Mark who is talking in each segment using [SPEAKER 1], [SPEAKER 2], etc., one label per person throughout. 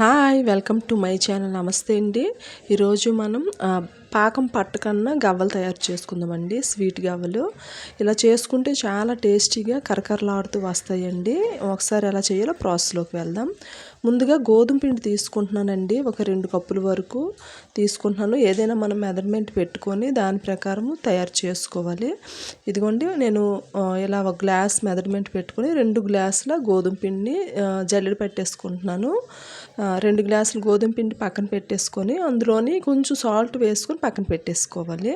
[SPEAKER 1] Hi welcome to my channel. నమస్తే అండి. ఈరోజు మనం పాకం పట్టకన్నా గవ్వలు తయారు చేసుకుందామండి. స్వీట్ గవ్వలు ఇలా చేసుకుంటే చాలా టేస్టీగా కరకరలాడుతూ వస్తాయండి. ఒకసారి ఎలా చేయాలో ప్రాసెస్లోకి వెళ్దాం. ముందుగా గోధుమ పిండి తీసుకుంటున్నానండి. ఒక 2 కప్పుల వరకు తీసుకుంటున్నాను. ఏదైనా మనం మెజర్మెంట్ పెట్టుకొని దాని ప్రకారం తయారు చేసుకోవాలి. ఇదిగోండి నేను ఇలా ఒక గ్లాస్ మెజర్మెంట్ పెట్టుకొని 2 గ్లాసుల గోధుమ పిండిని జల్లెడ పెట్టేసుకుంటున్నాను. 2 గ్లాసులు గోధుమ పిండి పక్కన పెట్టేసుకొని అందులోని కొంచెం సాల్ట్ వేసుకొని పక్కన పెట్టేసుకోవాలి.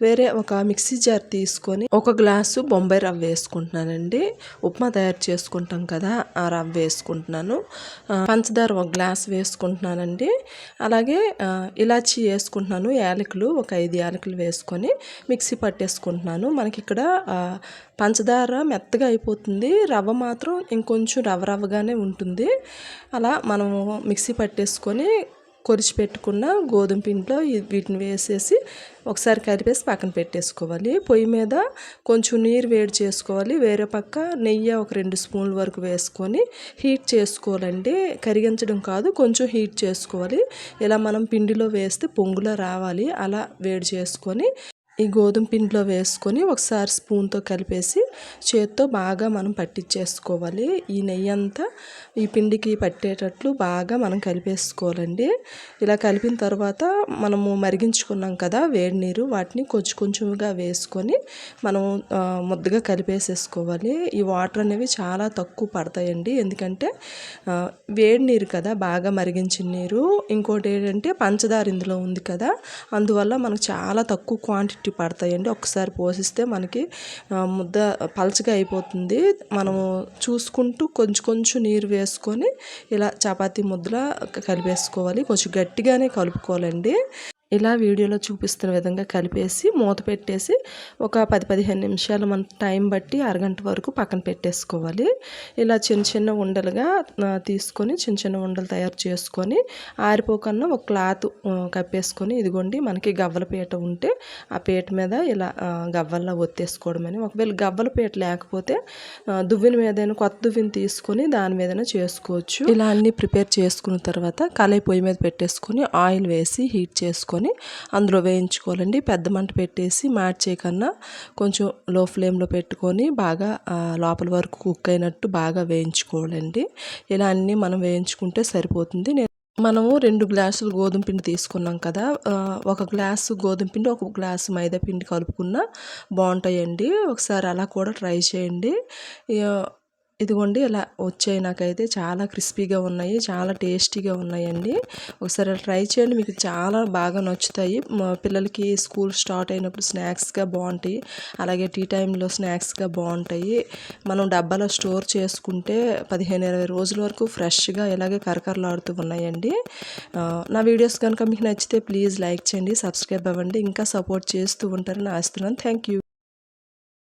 [SPEAKER 1] వేరే ఒక మిక్సీ జార్ తీసుకొని 1 గ్లాసు బొంబాయి రవ్వ వేసుకుంటున్నానండి. ఉప్మా తయారు చేసుకుంటాం కదా, ఆ రవ్వ వేసుకుంటున్నాను. పంచదార 1 గ్లాస్ వేసుకుంటున్నానండి. అలాగే ఇలాచీ వేసుకుంటున్నాను. యాలకులు ఒక 5 యాలకులు వేసుకొని మిక్సీ పట్టేసుకుంటున్నాను. మనకి ఇక్కడ పంచదార మెత్తగా అయిపోతుంది, రవ్వ మాత్రం ఇంకొంచెం రవ్వగానే ఉంటుంది. అలా మనము మిక్సీ పట్టేసుకొని కొరిచి పెట్టుకున్న గోధుమ పిండిలో వీటిని వేసేసి ఒకసారి కలిపేసి పక్కన పెట్టేసుకోవాలి. పొయ్యి మీద కొంచెం నీరు వేడి చేసుకోవాలి. వేరే పక్క నెయ్యి ఒక 2 స్పూన్ల వరకు వేసుకొని హీట్ చేసుకోవాలండి. కరిగించడం కాదు, కొంచెం హీట్ చేసుకోవాలి. ఇలా మనం పిండిలో వేస్తే పొంగులో రావాలి. అలా వేడి చేసుకొని ఈ గోధుమ పిండిలో వేసుకొని ఒకసారి స్పూన్తో కలిపేసి చేత్తో బాగా మనం పట్టించేసుకోవాలి. ఈ నెయ్యి అంతా ఈ పిండికి పట్టేటట్లు బాగా మనం కలిపేసుకోవాలండి. ఇలా కలిపిన తర్వాత మనము మరిగించుకున్నాం కదా వేడి నీరు, వాటిని కొంచెం కొంచెంగా వేసుకొని మనం ముద్దగా కలిపేసేసుకోవాలి. ఈ వాటర్ అనేవి చాలా తక్కువ పడతాయండి, ఎందుకంటే వేడి నీరు కదా, బాగా మరిగించిన నీరు. ఇంకోటి ఏంటంటే పంచదార ఇందులో ఉంది కదా, అందువల్ల మనకు చాలా తక్కువ క్వాంటిటీ పడతాయండి. ఒకసారి పోసిస్తే మనకి ముద్ద పలచగా అయిపోతుంది. మనము చూసుకుంటూ కొంచెం కొంచెం నీరు వేసుకొని ఇలా చపాతీ ముద్దలా కలిపేసుకోవాలి. కొంచెం గట్టిగానే కలుపుకోవాలండి. ఇలా వీడియోలో చూపిస్తున్న విధంగా కలిపేసి మూత పెట్టేసి ఒక 10-15 నిమిషాలు మన టైం బట్టి అరగంట వరకు పక్కన పెట్టేసుకోవాలి. ఇలా చిన్న చిన్న ఉండలుగా తీసుకొని చిన్న చిన్న ఉండలు తయారు చేసుకొని ఆరిపోకన్నా ఒక క్లాత్ కప్పేసుకొని, ఇదిగోండి మనకి గవ్వల పీట ఉంటే ఆ పీట మీద ఇలా గవ్వల్లో ఒత్తేసుకోవడమని. ఒకవేళ గవ్వల పీట లేకపోతే దువ్విన మీదైనా కొత్త దువ్విని తీసుకొని దాని మీదైనా చేసుకోవచ్చు. ఇలా అన్నీ ప్రిపేర్ చేసుకున్న తర్వాత కళాయి పొయ్యి మీద పెట్టేసుకొని ఆయిల్ వేసి హీట్ చేసుకొని అందులో వేయించుకోవాలండి. పెద్ద మంట పెట్టేసి మ్యాట్ చేయకన్నా కొంచెం లో ఫ్లేమ్లో పెట్టుకొని బాగా లోపల వరకు కుక్ అయినట్టు బాగా వేయించుకోవాలండి. ఇలా అన్నీ మనం వేయించుకుంటే సరిపోతుంది. మనము 2 గ్లాసులు గోధుమ పిండి తీసుకున్నాం కదా, 1 గ్లాసు గోధుమ పిండి 1 గ్లాసు మైదా పిండి కలుపుకున్నా బాగుంటాయండి. ఒకసారి అలా కూడా ట్రై చేయండి. ఇదిగోండి ఇలా వచ్చాయి. నాకైతే చాలా క్రిస్పీగా ఉన్నాయి, చాలా టేస్టీగా ఉన్నాయండి. ఒకసారి ట్రై చేయండి, మీకు చాలా బాగా నచ్చుతాయి. మా పిల్లలకి స్కూల్ స్టార్ట్ అయినప్పుడు స్నాక్స్గా బాగుంటాయి, అలాగే టీ టైంలో స్నాక్స్గా బాగుంటాయి. మనం డబ్బాలో స్టోర్ చేసుకుంటే 15-20 రోజుల వరకు ఫ్రెష్గా ఇలాగే కరకరలాడుతూ ఉన్నాయండి. నా వీడియోస్ కనుక మీకు నచ్చితే ప్లీజ్ లైక్ చేయండి, సబ్స్క్రైబ్ అవ్వండి. ఇంకా సపోర్ట్ చేస్తూ ఉంటారని ఆశిస్తున్నాను. Thank you.